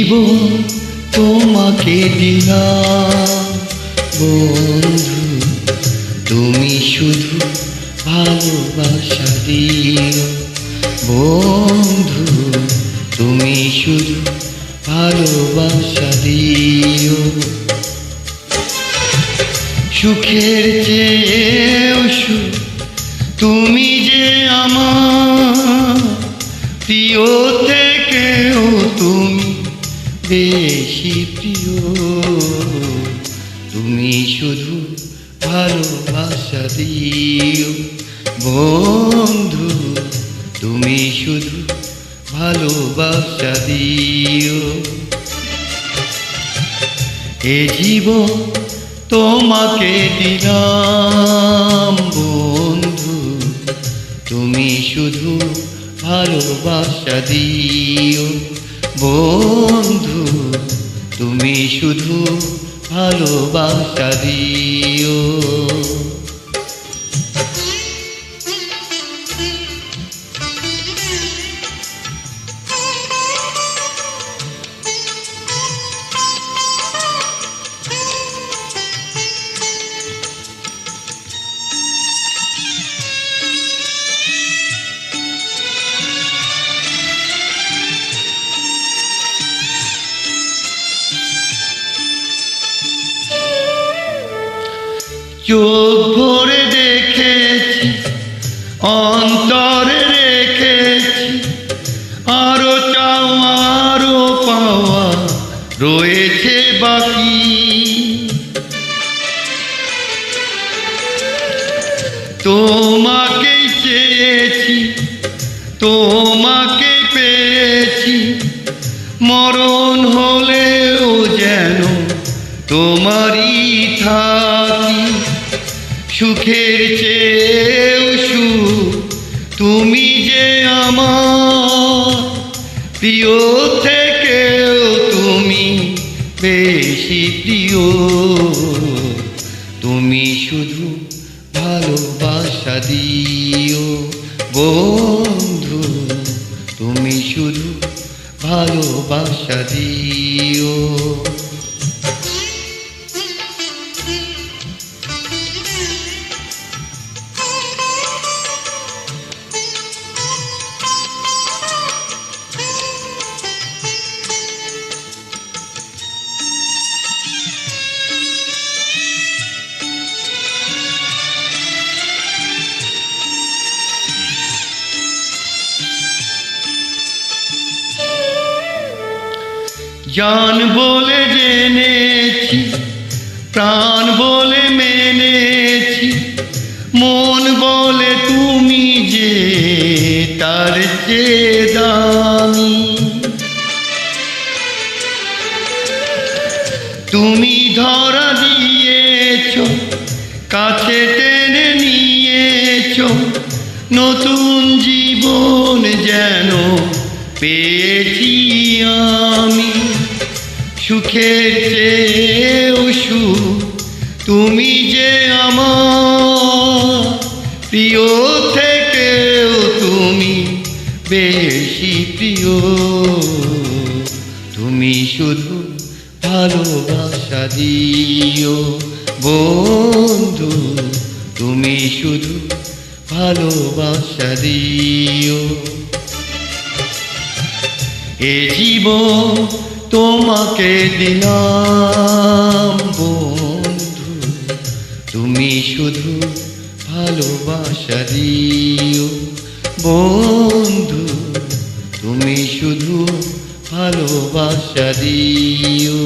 জীবন তোমাকে দিলাম বন্ধু, তুমি শুধু ভালোবাসা দিও বন্ধু, তুমি শুধু ভালোবাসা দিও। সুখের চেয়েও সুখ তুমি যে আমার প্রিয় থেকেও তুমি বেশি প্রিয়, তুমি শুধু ভালোবাসা দিও বন্ধু, তুমি শুধু ভালোবাসা দিও। এ জীবন তোমাকে দিলাম বন্ধু, তুমি শুধু ভালোবাসা দিও বন্ধু, তুমি শুধু ভালোবাসা দিও। চোখ ভরে দেখেছি, অন্তরে রেখেছি, আরো চাওয়া আরো পাওয়া রয়েছে বাকি। তোমাকে চেয়েছি, তোমাকে পেয়েছি, মরণ হলেও যেন তোমারই থাকি। সুখের চেয়েও সুখ তুমি যে আমার প্রিয় থেকেও তুমি বেশি প্রিয়, তুমি শুধু ভালোবাসা দিও বন্ধু, তুমি শুধু ভালোবাসা দিও। জান বলে জেনেছি, প্রাণ বলে মেনেছি, মন বলে তুমি যে তার চেয়ে দামি। তুমি ধরা দিয়েছ, কাছে টেনে নিয়েছ, নতুন জীবন যেন পেয়েছি আমি। সুখের চেয়েও সুখ তুমি যে আমার প্রিয় থেকেও তুমি বেশি প্রিয়, তুমি শুধু ভালোবাসা দিও বন্ধু, তুমি শুধু ভালোবাসা দিও। এ জীবন তোমাকে দিলাম বন্ধু, তুমি শুধু ভালোবাসা দিও বন্ধু, তুমি শুধু ভালোবাসা দিও।